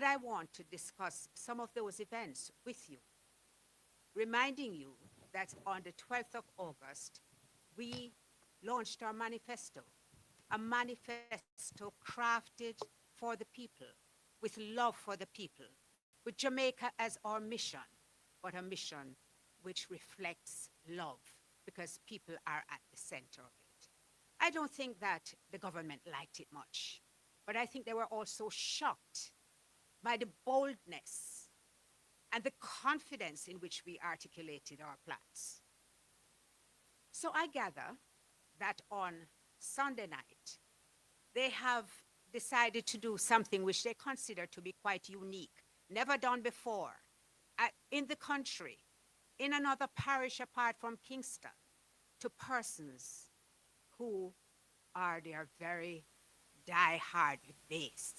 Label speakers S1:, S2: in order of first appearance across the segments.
S1: And I want to discuss some of those events with you, reminding you that on the 12th of August, we launched our manifesto, a manifesto crafted for the people, with love for the people, with Jamaica as our mission, but a mission which reflects love, because people are at the center of it. I don't think that the government liked it much, but I think they were also shocked by the boldness and the confidence in which we articulated our plans. So I gather that on Sunday night, they have decided to do something which they consider to be quite unique, never done before, in the country, in another parish apart from Kingston, to persons who are their very die-hard base,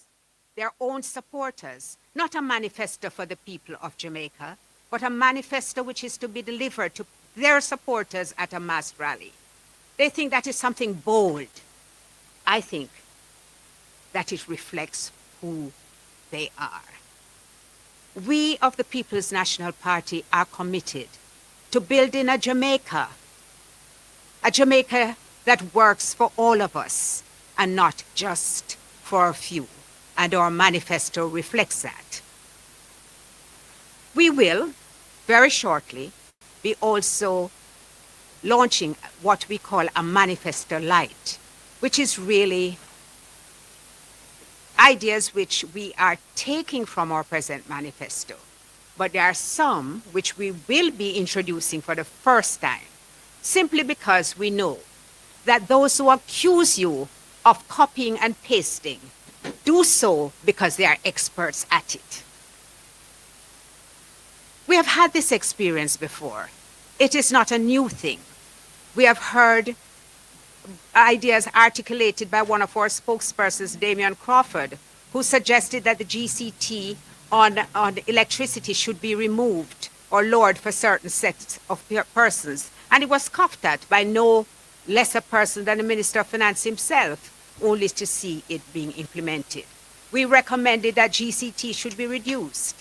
S1: their own supporters, not a manifesto for the people of Jamaica, but a manifesto which is to be delivered to their supporters at a mass rally. They think that is something bold. I think that it reflects who they are. We of the People's National Party are committed to building a Jamaica that works for all of us and not just for a few. And our manifesto reflects that. We will, very shortly, be also launching what we call a Manifesto Light, which is really ideas which we are taking from our present manifesto. But there are some which we will be introducing for the first time, simply because we know that those who accuse you of copying and pasting do so because they are experts at it. We have had this experience before. It is not a new thing. We have heard ideas articulated by one of our spokespersons, Damian Crawford, who suggested that the GCT on electricity should be removed or lowered for certain sets of persons. And it was scoffed at by no less a person than the Minister of Finance himself, only to see it being implemented. We recommended that GCT should be reduced.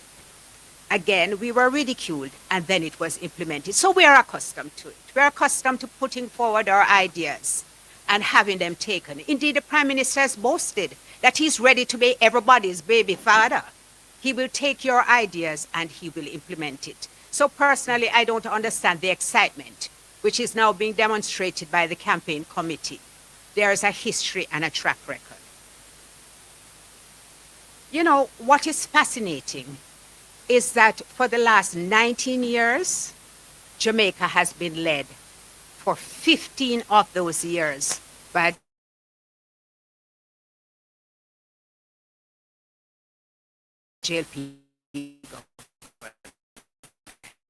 S1: Again, we were ridiculed, and then it was implemented. So we are accustomed to it. We are accustomed to putting forward our ideas and having them taken. Indeed, the Prime Minister has boasted that he's ready to be everybody's baby father. He will take your ideas and he will implement it. So personally, I don't understand the excitement which is now being demonstrated by the campaign committee. There is a history and a track record. You know, what is fascinating is that for the last 19 years, Jamaica has been led for 15 of those years by JLP.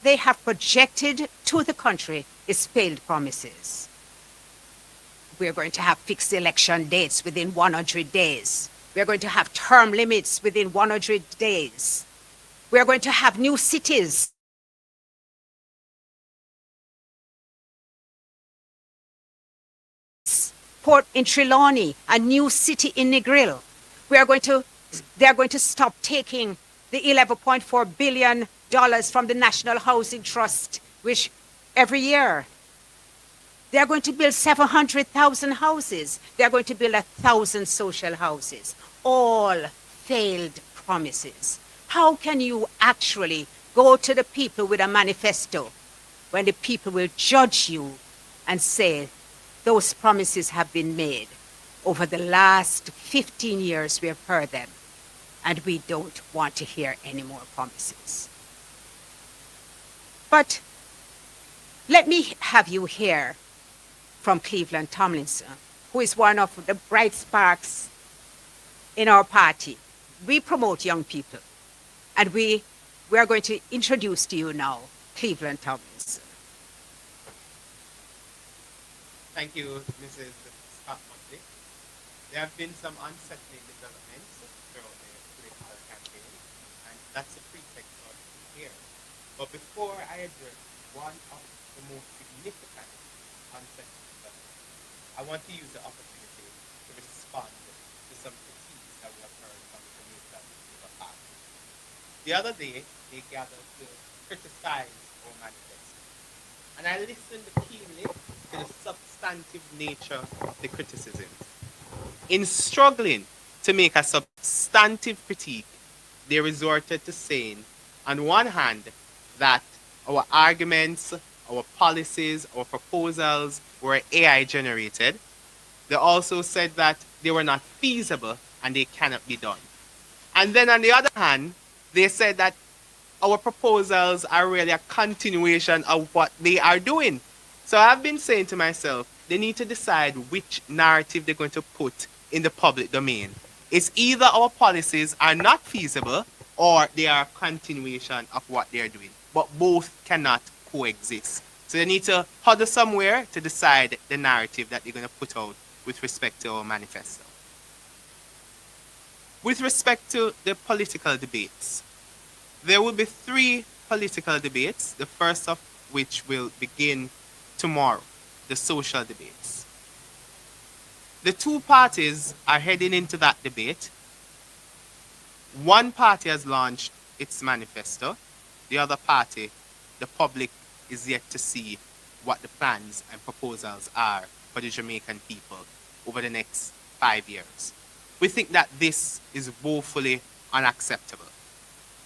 S1: They have projected to the country is failed promises. We're going to have fixed election dates within 100 days. We're going to have term limits within 100 days. We're going to have new cities. Port in Trelawney, a new city in Negril. They're going to stop taking the $11.4 billion from the National Housing Trust, which every year. They're going to build 700,000 houses. They're going to build 1,000 social houses. All failed promises. How can you actually go to the people with a manifesto when the people will judge you and say, those promises have been made? Over the last 15 years, we have heard them, and we don't want to hear any more promises. But let me have you hear from Cleveland Tomlinson, who is one of the bright sparks in our party. We promote young people, and we are going to introduce to you now Cleveland Tomlinson.
S2: Thank you, Mrs. Scott-Motley. There have been some unsettling developments throughout the political campaign, and that's a pretext for us to hear. But before I address one of the most significant unsettling developments, I want to use the opportunity to respond to some critiques that we have heard from the Jamaican Labour Party. the other day, they gathered to criticize our manifesto. And I listened keenly to the substantive nature of the criticisms. In struggling to make a substantive critique, they resorted to saying, on one hand, that our arguments, our policies, our proposals were AI generated. They also said that they were not feasible and they cannot be done. And then on the other hand, they said that our proposals are really a continuation of what they are doing. So I've been saying to myself, they need to decide which narrative they're going to put in the public domain. It's either our policies are not feasible or they are a continuation of what they're doing. But both cannot coexist. So they need to huddle somewhere to decide the narrative that they're going to put out with respect to our manifesto. With respect to the political debates, there will be 3 political debates, the first of which will begin tomorrow, the social debates. The 2 parties are heading into that debate. One party has launched its manifesto. The other party, the public is yet to see what the plans and proposals are for the Jamaican people over the next 5 years. We think that this is woefully unacceptable.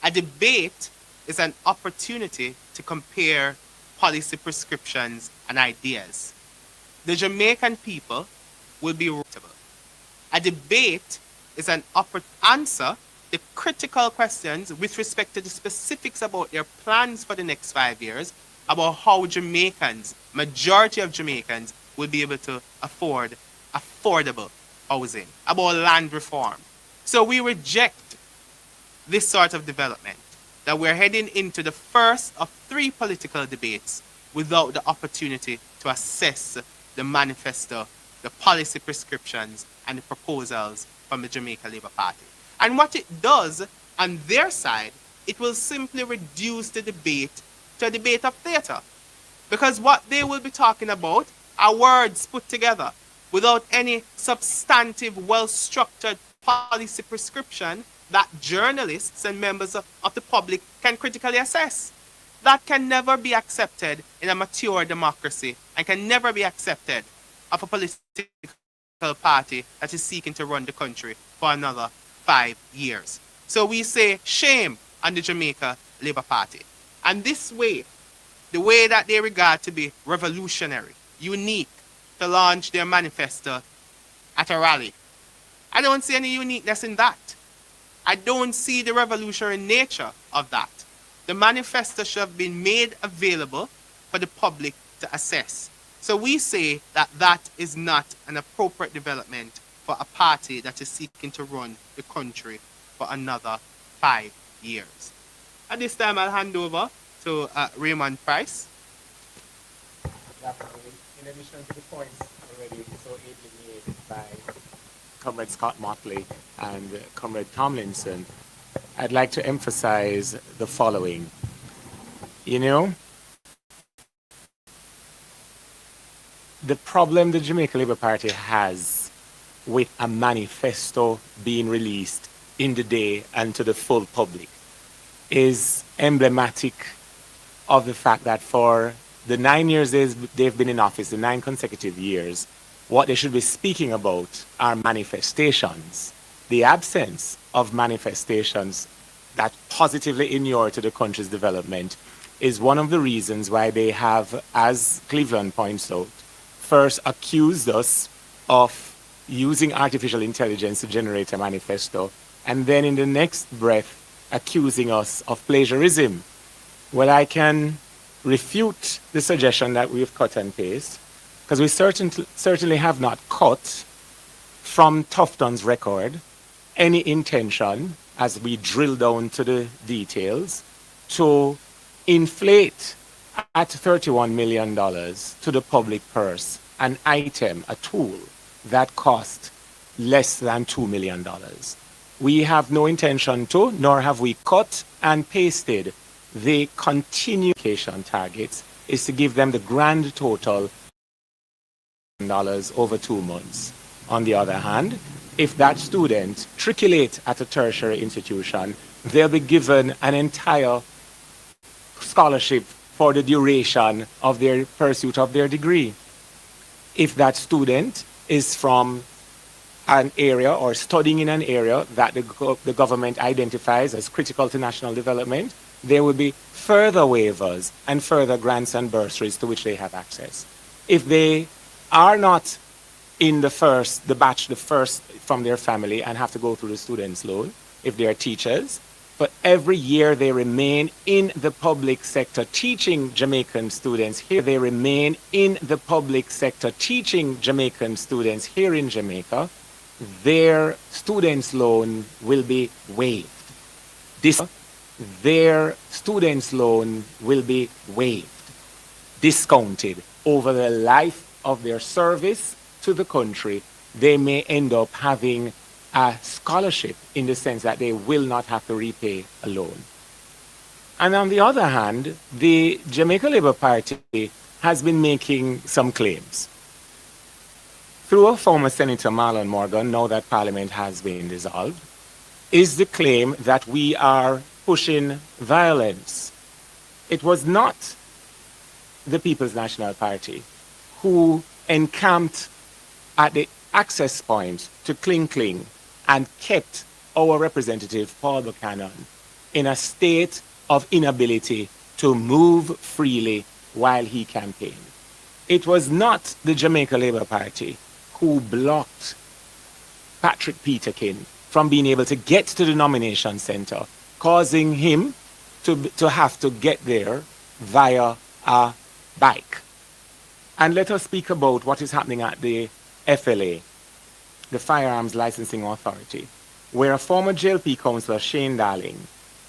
S2: A debate is an opportunity to compare policy prescriptions and ideas. The Jamaican people will be relatable. A debate is an answer the critical questions with respect to the specifics about their plans for the next 5 years, about how Jamaicans, majority of Jamaicans, will be able to afford affordable housing, about land reform. So we reject this sort of development, that we're heading into the first of 3 political debates without the opportunity to assess the manifesto, the policy prescriptions, and the proposals from the Jamaica Labour Party. And what it does on their side, it will simply reduce the debate to a debate of theatre. Because what they will be talking about are words put together without any substantive, well-structured policy prescription that journalists and members of the public can critically assess. That can never be accepted in a mature democracy and can never be accepted of a political party that is seeking to run the country for another 5 years. So we say shame on the Jamaica Labour Party. And this way, the way that they regard to be revolutionary, unique, to launch their manifesto at a rally. I don't see any uniqueness in that. I don't see the revolutionary nature of that. The manifesto should have been made available for the public to assess. So we say that that is not an appropriate development for a party that is seeking to run the country for another 5 years. At this time, I'll hand over to Raymond Price.
S3: In addition to the points already so ably made by Comrade Scott Motley and Comrade Tomlinson, I'd like to emphasize the following. You know, the problem the Jamaica Labour Party has with a manifesto being released in the day and to the full public is emblematic of the fact that for the 9 years they've been in office, the 9 consecutive years, what they should be speaking about are manifestations. The absence of manifestations that positively inure to the country's development is one of the reasons why they have, as Cleveland points out, first accused us of using artificial intelligence to generate a manifesto, and then in the next breath accusing us of plagiarism. Well, I can refute the suggestion that we've cut and paste, because we certainly have not cut from Tufton's record any intention, as we drill down to the details, to inflate at $31 million to the public purse an item, a tool, that cost less than $2 million. We have no intention to, nor have we cut and pasted the continuation targets, is to give them the grand total dollars over 2 months. On the other hand, if that student matriculate at a tertiary institution they'll be given an entire scholarship for the duration of their pursuit of their degree. If that student is from an area or studying in an area that the government identifies as critical to national development, there will be further waivers and further grants and bursaries to which they have access. If they are not in the first from their family and have to go through the student's loan, if they are teachers, for every year they remain in the public sector teaching Jamaican students here, they remain in the public sector teaching Jamaican students here in Jamaica, their student's loan will be waived. Their student's loan will be waived, discounted over the life of their service to the country. They may end up having a scholarship in the sense that they will not have to repay a loan. And on the other hand, the Jamaica Labour Party has been making some claims. Through a former Senator Marlon Morgan, now that Parliament has been dissolved, is the claim that we are pushing violence. It was not the People's National Party who encamped at the access point to Kling Kling and kept our representative Paul Buchanan in a state of inability to move freely while he campaigned. It was not the Jamaica Labour Party who blocked Patrick Peterkin from being able to get to the nomination center, causing him to have to get there via a bike. And let us speak about what is happening at the FLA, the Firearms Licensing Authority, where a former JLP councillor, Shane Darling,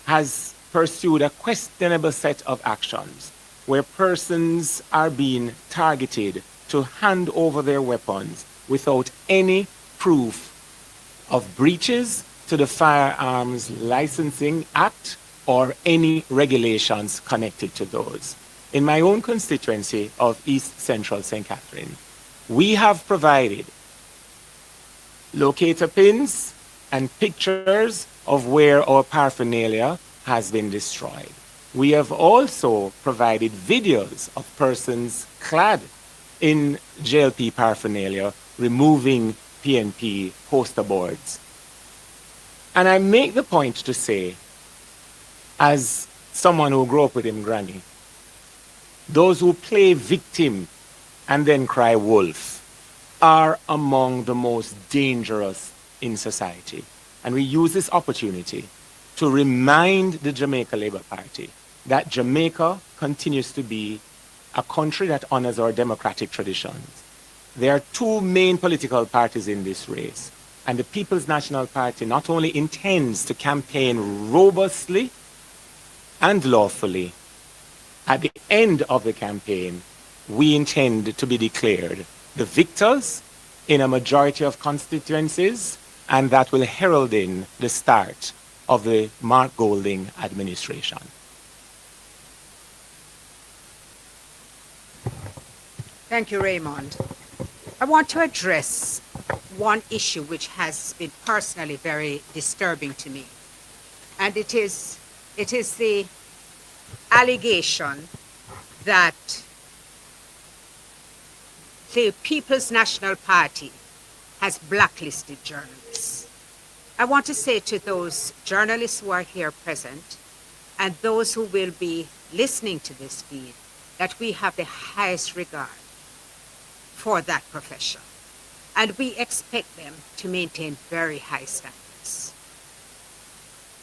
S3: has pursued a questionable set of actions where persons are being targeted to hand over their weapons without any proof of breaches to the Firearms Licensing Act or any regulations connected to those. In my own constituency of East Central St. Catherine, we have provided locator pins and pictures of where our paraphernalia has been destroyed. We have also provided videos of persons clad in JLP paraphernalia removing PNP poster boards. And I make the point to say, as someone who grew up with him granny, those who play victim and then cry wolf are among the most dangerous in society. And we use this opportunity to remind the Jamaica Labour Party that Jamaica continues to be a country that honors our democratic traditions. There are two main political parties in this race, and the People's National Party not only intends to campaign robustly and lawfully. At the end of the campaign, we intend to be declared the victors in a majority of constituencies, and that will herald in the start of the Mark Golding administration.
S1: Thank you, Raymond. I want to address one issue which has been personally very disturbing to me, and it is the allegation that the People's National Party has blacklisted journalists. I want to say to those journalists who are here present and those who will be listening to this feed that we have the highest regard for that profession, and we expect them to maintain very high standards.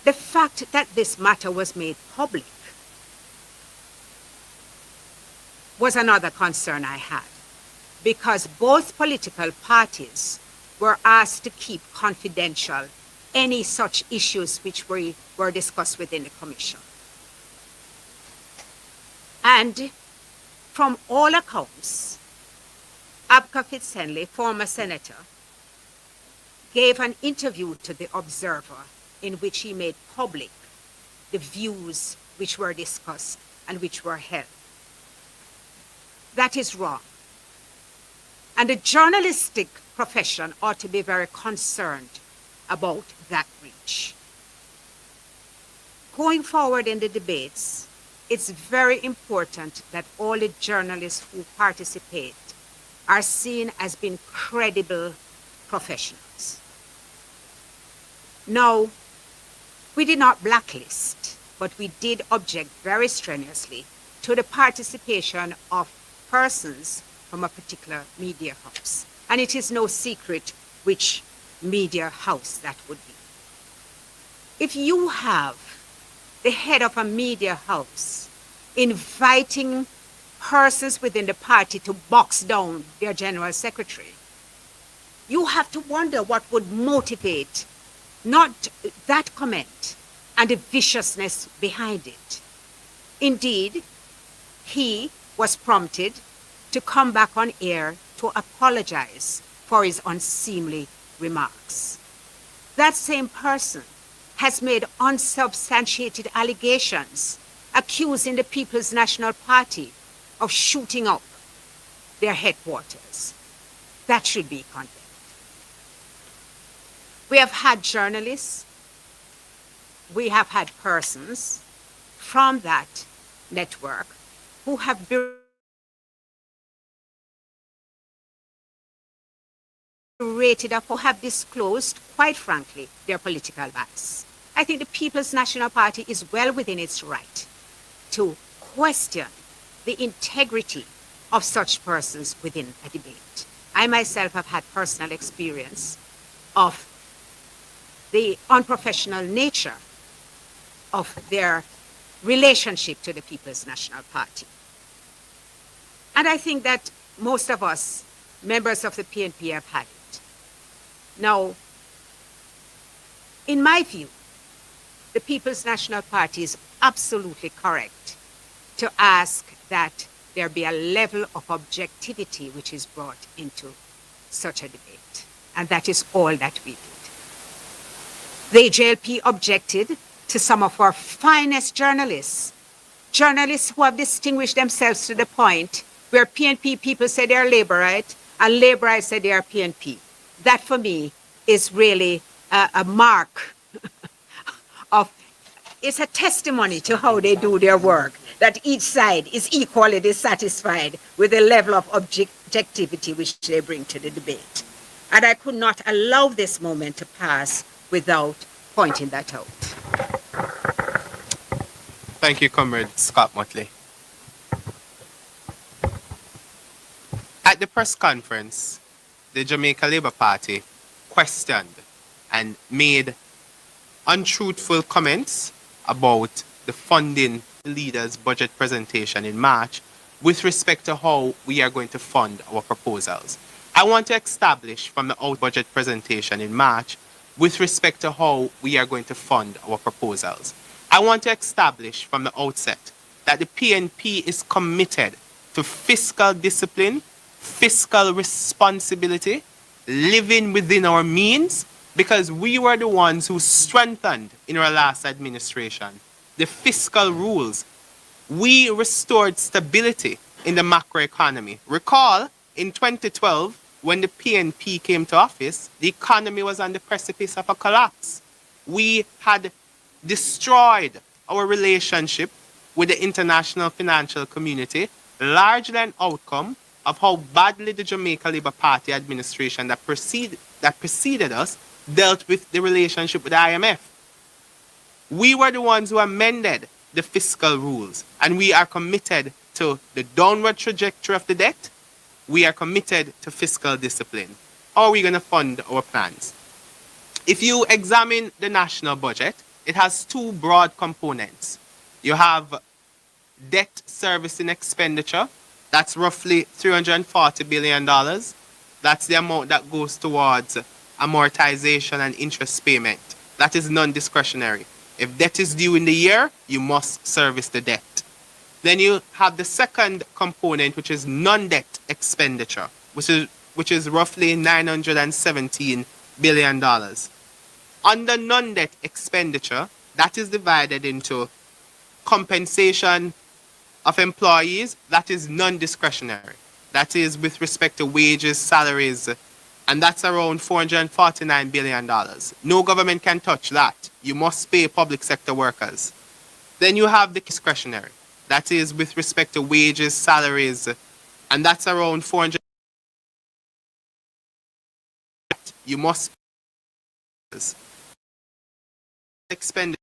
S1: The fact that this matter was made public was another concern I had, because both political parties were asked to keep confidential any such issues which were discussed within the commission. And from all accounts, Abka Fitz-Henley, former senator, gave an interview to the Observer in which he made public the views which were discussed and which were held. That is wrong. And the journalistic profession ought to be very concerned about that breach. Going forward in the debates, it's very important that all the journalists who participate are seen as being credible professionals. Now, we did not blacklist, but we did object very strenuously to the participation of persons from a particular media house. And it is no secret which media house that would be. If you have the head of a media house inviting persons within the party to box down their general secretary, you have to wonder what would motivate not that comment and the viciousness behind it. Indeed, he was prompted to come back on air to apologize for his unseemly remarks. That same person has made unsubstantiated allegations accusing the People's National Party of shooting up their headquarters. That should be condemned. We have had journalists, we have had persons from that network who have berated up or have disclosed, quite frankly, their political bias. I think the People's National Party is well within its right to question the integrity of such persons within a debate. I myself have had personal experience of the unprofessional nature of their relationship to the People's National Party. And I think that most of us, members of the PNP, have had it. Now, in my view, the People's National Party is absolutely correct to ask that there be a level of objectivity which is brought into such a debate. And that is all that we did. The JLP objected to some of our finest journalists, journalists who have distinguished themselves to the point where PNP people say they're Labourite and Labourite say they are PNP. That for me is really a mark of, it's a testimony to how they do their work, that each side is equally dissatisfied with the level of objectivity which they bring to the debate. And I could not allow this moment to pass without pointing that out.
S2: Thank you, Comrade Scott Motley. At the press conference, the Jamaica Labour Party questioned and made untruthful comments about the funding leaders' budget presentation in March with respect to how we are going to fund our proposals. I want to establish from the budget presentation in March with respect to how we are going to fund our proposals. I want to establish from the outset that the PNP is committed to fiscal discipline, fiscal responsibility, living within our means, because we were the ones who strengthened in our last administration the fiscal rules. We restored stability in the macroeconomy. Recall, in 2012, when the PNP came to office, the economy was on the precipice of a collapse. We had destroyed our relationship with the international financial community, largely an outcome of how badly the Jamaica Labour Party administration that preceded us dealt with the relationship with the IMF. We were the ones who amended the fiscal rules, and we are committed to the downward trajectory of the debt. We are committed to fiscal discipline. How are we going to fund our plans? If you examine the national budget, it has two broad components. You have debt servicing expenditure. That's roughly $340 billion. That's the amount that goes towards amortization and interest payment. That is non-discretionary. If debt is due in the year, you must service the debt. Then you have the second component, which is non-debt expenditure, which is roughly $917 billion. Under non-debt expenditure, that is divided into compensation of employees, that is non-discretionary. That is with respect to wages, salaries, and that's around $449 billion. No government can touch that. You must pay public sector workers. Then you have the discretionary. That is with respect to wages, salaries, and that's around 400. You must expend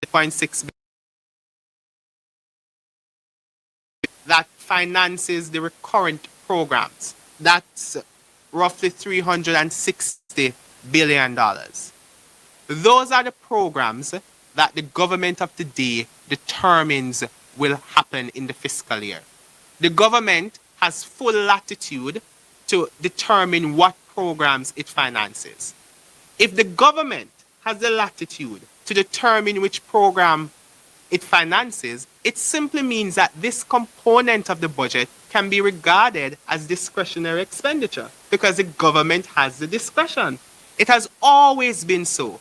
S2: 0.6 billion. That finances the recurrent programs. That's roughly $360 billion. Those are the programs that the government of today determines will happen in the fiscal year. The government has full latitude to determine what programs it finances. If the government has the latitude to determine which program it finances, it simply means that this component of the budget can be regarded as discretionary expenditure because the government has the discretion. It has always been so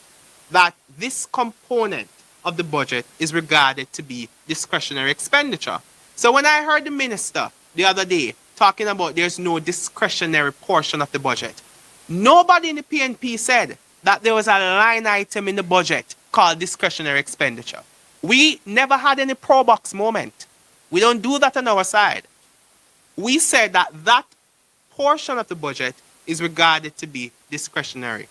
S2: that this component of the budget is regarded to be discretionary expenditure. So when I heard the minister the other day talking about there's no discretionary portion of the budget, nobody in the PNP said that there was a line item in the budget called discretionary expenditure. We never had any pro box moment. We don't do that on our side. We said that that portion of the budget is regarded to be discretionary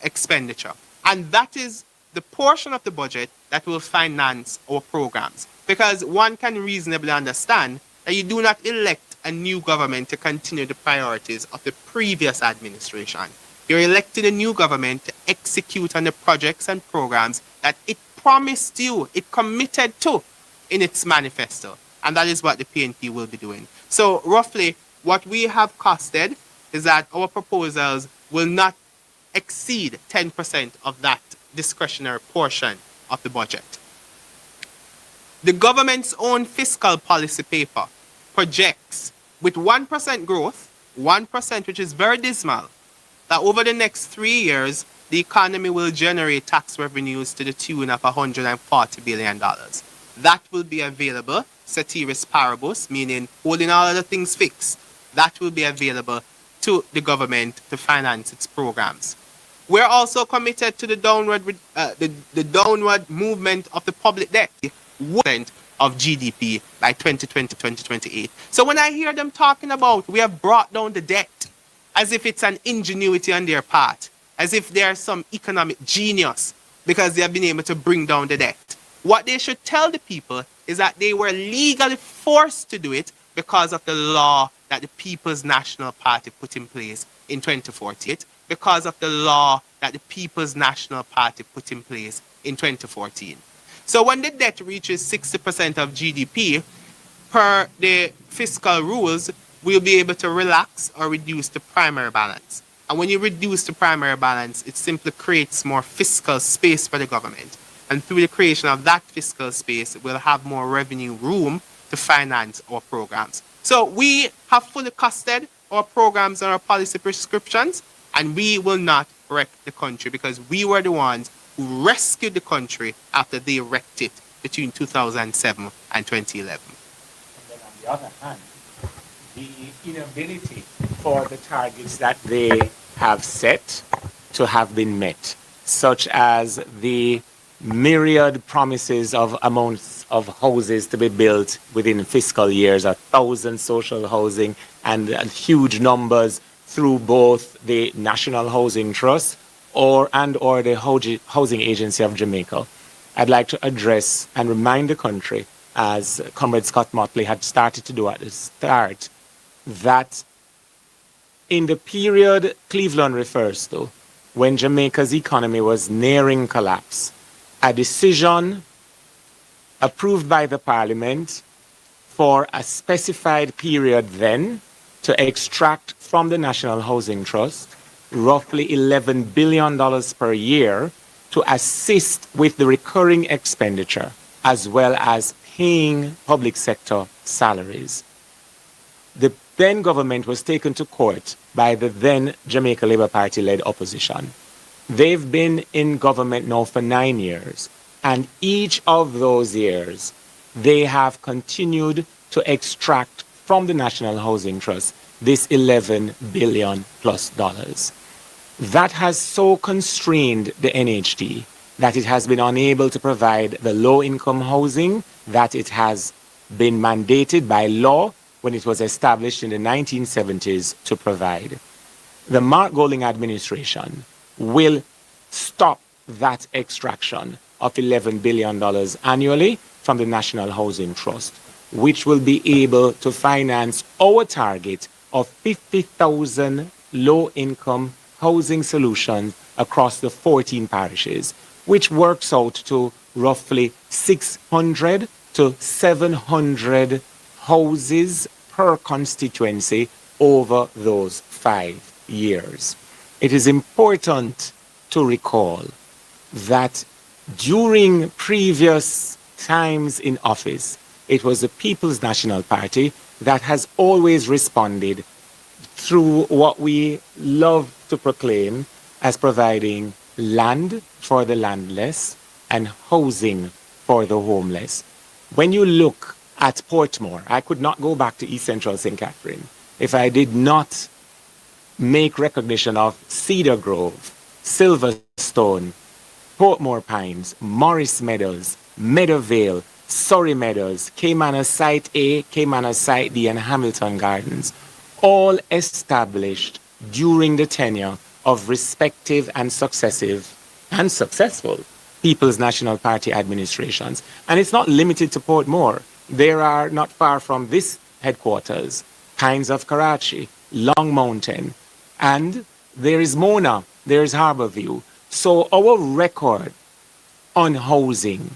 S2: expenditure. And that is the portion of the budget that will finance our programs. Because one can reasonably understand that you do not elect a new government to continue the priorities of the previous administration. You're electing a new government to execute on the projects and programs that it promised you, it committed to in its manifesto. And that is what the PNP will be doing. So roughly what we have costed is that our proposals will not exceed 10% of that discretionary portion of the budget. The government's own fiscal policy paper projects with 1% growth, 1%, which is very dismal, that over the next 3 years, the economy will generate tax revenues to the tune of $140 billion. That will be available, ceteris paribus, meaning holding all other things fixed. That will be available to the government to finance its programs. We're also committed to the downward movement of the public debt, 1% of GDP by 2020-2028. So when I hear them talking about we have brought down the debt, as if it's an ingenuity on their part, as if they're some economic genius because they have been able to bring down the debt. What they should tell the people is that they were legally forced to do it because of the law that the People's National Party put in place in 2014, because of the law that the People's National Party put in place in 2014. So when the debt reaches 60% of GDP, per the fiscal rules, we'll be able to relax or reduce the primary balance. And when you reduce the primary balance, it simply creates more fiscal space for the government. And through the creation of that fiscal space, we'll have more revenue room to finance our programs. So we have fully costed our programs and our policy prescriptions, and we will not wreck the country because we were the ones who rescued the country after they wrecked it between 2007 and 2011.
S3: And then on the other hand, the inability for the targets that they have set to have been met, such as the myriad promises of amounts of houses to be built within fiscal years, 1,000 social housing, and huge numbers through both the National Housing Trust or the Housing Agency of Jamaica. I'd like to address and remind the country, as Comrade Scott Motley had started to do at the start, that in the period Cleveland refers to, when Jamaica's economy was nearing collapse, a decision approved by the Parliament for a specified period then to extract from the National Housing Trust roughly $11 billion per year to assist with the recurring expenditure as well as paying public sector salaries. The then government was taken to court by the then Jamaica Labour Party led opposition. They've been in government now for 9 years, and each of those years they have continued to extract from the National Housing Trust this $11 billion plus dollars. That has so constrained the NHT that it has been unable to provide the low-income housing that it has been mandated by law when it was established in the 1970s to provide. The Mark Golding administration will stop that extraction of $11 billion annually from the National Housing Trust, which will be able to finance our target of 50,000 low-income housing solutions across the 14 parishes, which works out to roughly 600 to 700 houses per constituency over those 5 years. It is important to recall that during previous times in office, it was the People's National Party that has always responded through what we love to proclaim as providing land for the landless and housing for the homeless. When you look at Portmore, I could not go back to East Central St. Catherine if I did not make recognition of Cedar Grove, Silverstone, Portmore Pines, Morris Meadows, Meadowvale, Surrey Meadows, Caymanna Site A, Caymanna Site D, and Hamilton Gardens, all established during the tenure of respective and successive and successful People's National Party administrations. And it's not limited to Portmore. There are, not far from this headquarters, Pines of Karachi, Long Mountain, and there is Mona, there is Harborview. So our record on housing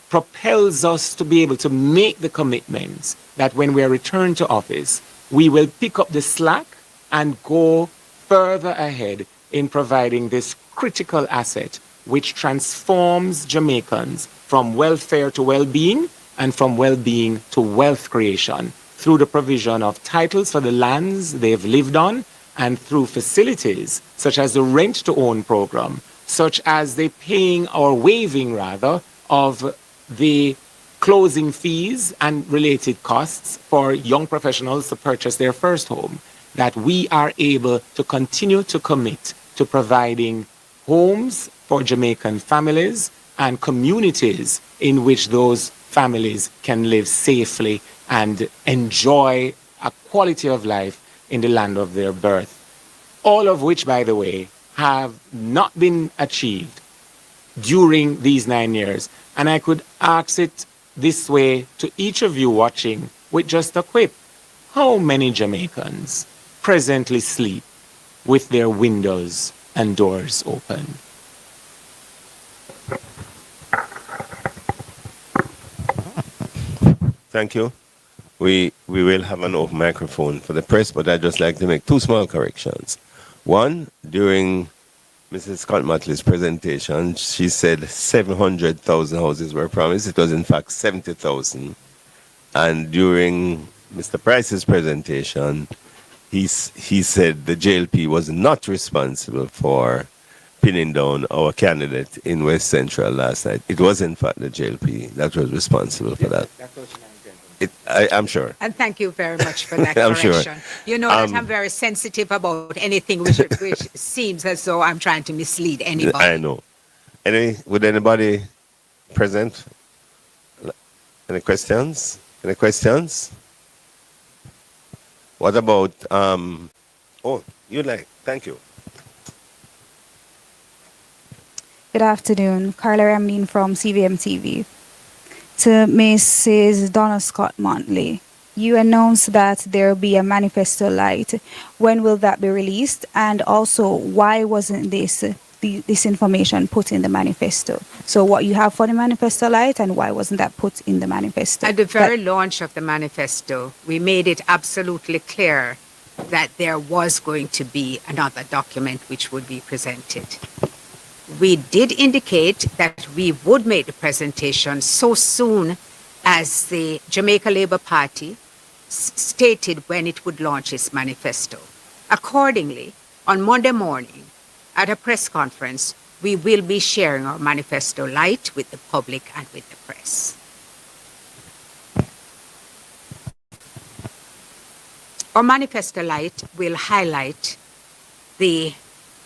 S3: propels us to be able to make the commitments that when we are returned to office, we will pick up the slack and go further ahead in providing this critical asset which transforms Jamaicans from welfare to well-being and from well-being to wealth creation through the provision of titles for the lands they've lived on and through facilities such as the rent-to-own program, such as the paying or waiving rather of the closing fees and related costs for young professionals to purchase their first home, that we are able to continue to commit to providing homes for Jamaican families and communities in which those families can live safely and enjoy a quality of life in the land of their birth. All of which, by the way, have not been achieved during these 9 years. And I could ask it this way to each of you watching with just a quip. How many Jamaicans presently sleep with their windows and doors open?
S4: Thank you. We will have an open microphone for the press, but I'd just like to make 2 small corrections. One, during Mrs. Scott Motley's presentation, she said 700,000 houses were promised. It was in fact 70,000. And during Mr. Price's presentation, he said the JLP was not responsible for pinning down our candidate in West Central last night. It was in fact the JLP that was responsible for that. I'm sure.
S1: And thank you very much for that
S4: I'm
S1: correction.
S4: sure.
S1: You know that I'm very sensitive about anything which seems as though I'm trying to mislead anybody.
S4: I know. Anyway, would anybody present? Any questions? Any questions? What about, thank you.
S5: Good afternoon. Carla Ramlin from CVM TV. To Mrs. Donna Scott Montley, you announced that there will be a manifesto light. When will that be released? And also, why wasn't this information put in the manifesto? So what you have for the manifesto light, and why wasn't that put in the manifesto?
S1: At the very launch of the manifesto, we made it absolutely clear that there was going to be another document which would be presented. We did indicate that we would make the presentation so soon as the Jamaica Labour Party stated when it would launch its manifesto. Accordingly, on Monday morning, at a press conference, we will be sharing our manifesto light with the public and with the press. Our Manifesto Light will highlight the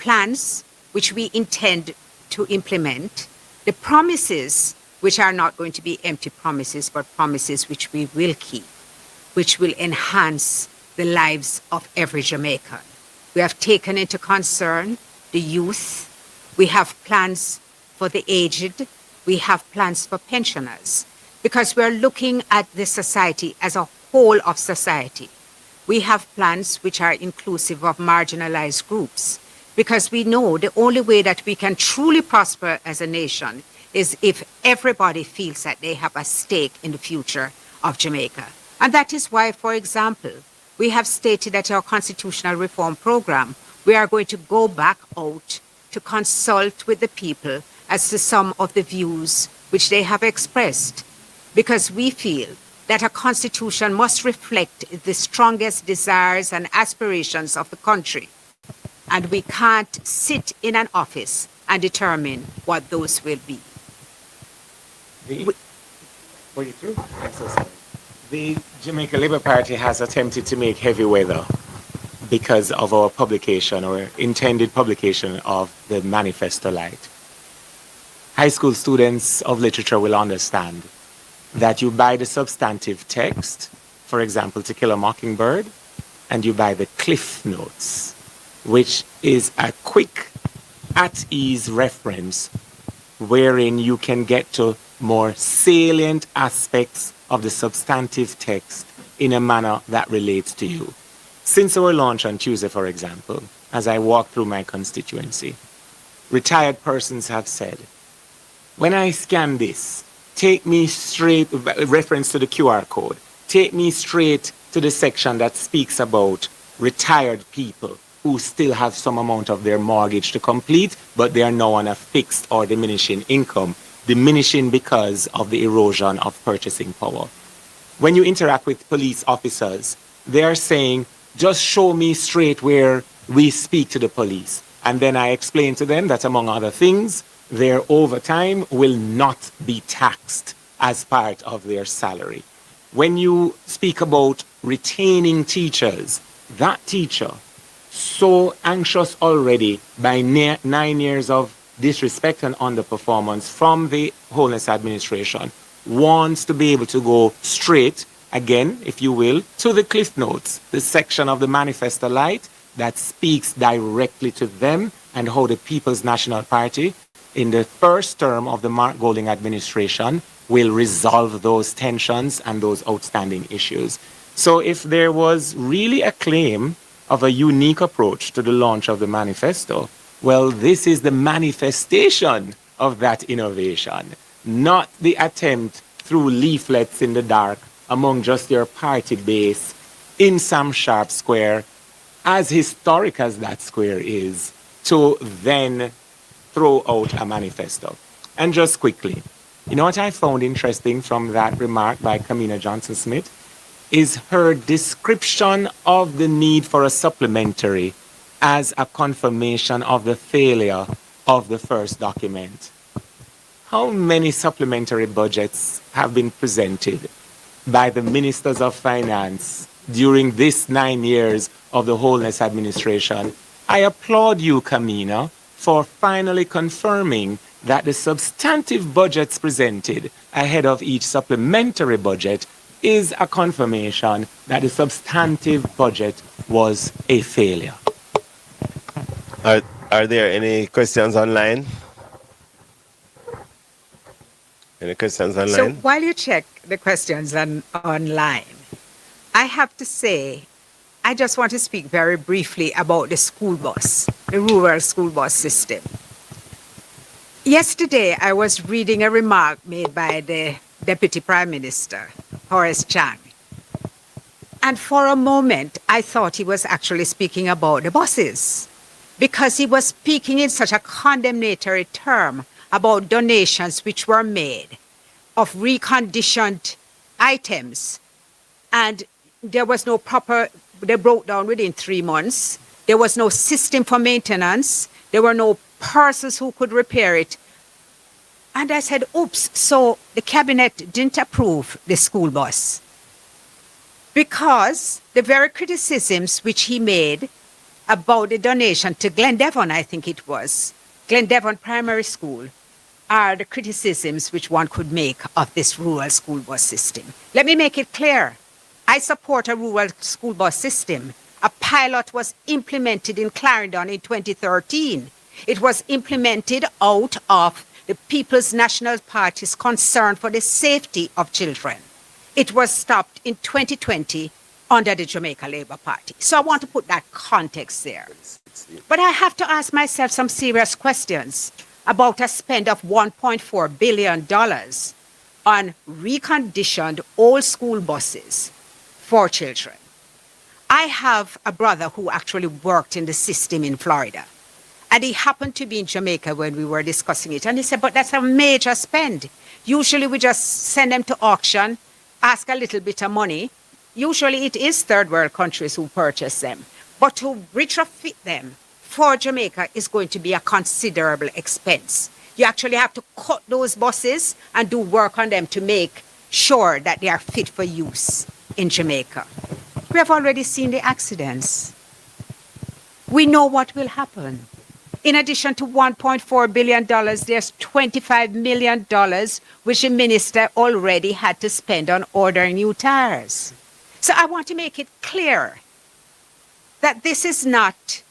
S1: plans which we intend to implement, the promises which are not going to be empty promises, but promises which we will keep, which will enhance the lives of every Jamaican. We have taken into concern the youth. We have plans for the aged. We have plans for pensioners, because we're looking at the society as a whole of society. We have plans which are inclusive of marginalized groups, because we know the only way that we can truly prosper as a nation is if everybody feels that they have a stake in the future of Jamaica. And that is why, for example, we have stated that our constitutional reform program, we are going to go back out to consult with the people as to some of the views which they have expressed, because we feel that a constitution must reflect the strongest desires and aspirations of the country. And we can't sit in an office and determine what those will be.
S3: Were you through? I'm so sorry. The Jamaica Labour Party has attempted to make heavy weather because of our publication or intended publication of the Manifesto Light. High school students of literature will understand that you buy the substantive text, for example, To Kill a Mockingbird, and you buy the Cliff Notes, which is a quick, at-ease reference wherein you can get to more salient aspects of the substantive text in a manner that relates to you. Since our launch on Tuesday, for example, as I walk through my constituency, retired persons have said, when I scan this, take me straight, reference to the QR code, take me straight to the section that speaks about retired people who still have some amount of their mortgage to complete, but they are now on a fixed or diminishing income, diminishing because of the erosion of purchasing power. When you interact with police officers, they are saying, just show me straight where we speak to the police. And then I explain to them that, among other things, their overtime will not be taxed as part of their salary. When you speak about retaining teachers, that teacher, so anxious already by 9 years of disrespect and underperformance from the Wholeness Administration, wants to be able to go straight, again, if you will, to the Cliff Notes, the section of the Manifesto Light that speaks directly to them and how the People's National Party, in the first term of the Mark Golding administration, will resolve those tensions and those outstanding issues. So if there was really a claim of a unique approach to the launch of the manifesto, well, this is the manifestation of that innovation, not the attempt through leaflets in the dark among just your party base in Sam Sharp Square, as historic as that square is, to then throw out a manifesto. And just quickly, you know what I found interesting from that remark by Kamina Johnson-Smith is her description of the need for a supplementary as a confirmation of the failure of the first document. How many supplementary budgets have been presented by the ministers of finance during this 9 years of the Wholeness Administration? I applaud you, Kamina, for finally confirming that the substantive budgets presented ahead of each supplementary budget is a confirmation that the substantive budget was a failure.
S4: Are there any questions online? Any questions online?
S1: So while you check the questions online, I have to say, I just want to speak very briefly about the school bus, the rural school bus system. Yesterday, I was reading a remark made by the Deputy Prime Minister, Horace Chang. And for a moment, I thought he was actually speaking about the buses, because he was speaking in such a condemnatory term about donations which were made of reconditioned items. And there was no proper, they broke down within 3 months. There was no system for maintenance. There were no persons who could repair it. And I said, oops, so the cabinet didn't approve the school bus. because the very criticisms which he made about the donation to Glendevon, I think it was, Glendevon Primary School, are the criticisms which one could make of this rural school bus system. Let me make it clear. I support a rural school bus system. A pilot was implemented in Clarendon in 2013. It was implemented out of the People's National Party's concern for the safety of children. It was stopped in 2020 under the Jamaica Labour Party. So I want to put that context there. But I have to ask myself some serious questions about a spend of $1.4 billion on reconditioned old school buses for children. I have a brother who actually worked in the system in Florida. And he happened to be in Jamaica when we were discussing it. And he said, but that's a major spend. Usually we just send them to auction, ask a little bit of money. Usually it is third world countries who purchase them. But to retrofit them for Jamaica is going to be a considerable expense. You actually have to cut those buses and do work on them to make sure that they are fit for use in Jamaica. We have already seen the accidents. We know what will happen. In addition to $1.4 billion, there's $25 million which the minister already had to spend on ordering new tires. So I want to make it clear that this is not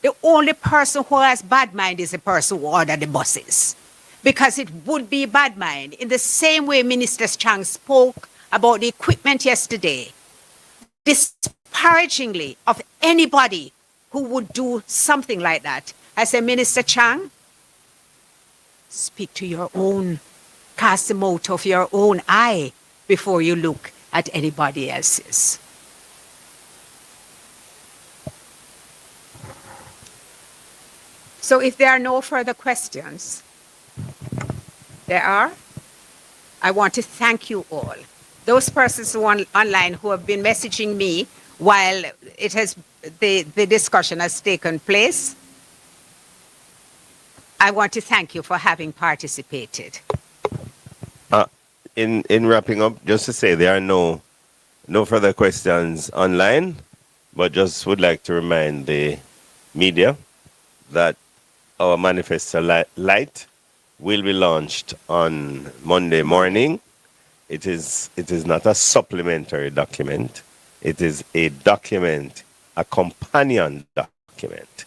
S1: the only person who has bad mind is the person who ordered the buses. Because it would be bad mind. In the same way Minister Chang spoke about the equipment yesterday, disparagingly of anybody who would do something like that. I say, Minister Chang, speak to your own, cast the mote of your own eye before you look at anybody else's. So if there are no further questions, I want to thank you all. Those persons online who have been messaging me while the discussion has taken place, I want to thank you for having participated.
S4: In wrapping up, just to say there are no further questions online, but just would like to remind the media that our Manifesto Light will be launched on Monday morning. It is not a supplementary document. It is a document, a companion document.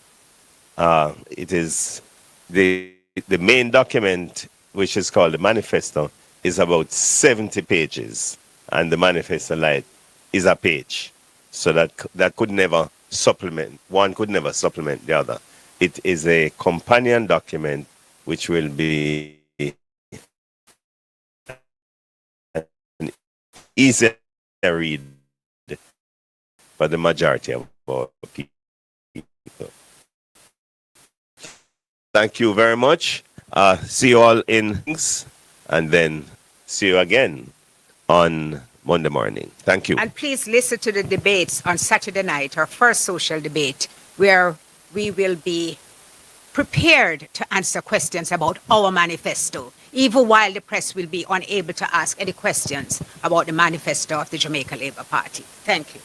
S4: It is the main document, which is called the Manifesto, is about 70 pages, and the Manifesto Light is a page. So that could never supplement. One could never supplement the other. It is a companion document which will be an easier read for the majority of our people. Thank you very much. See you all in, and then see you again on Monday morning. Thank you.
S1: And please listen to the debates on Saturday night, our first social debate, where we will be prepared to answer questions about our manifesto, even while the press will be unable to ask any questions about the manifesto of the Jamaica Labour Party. Thank you.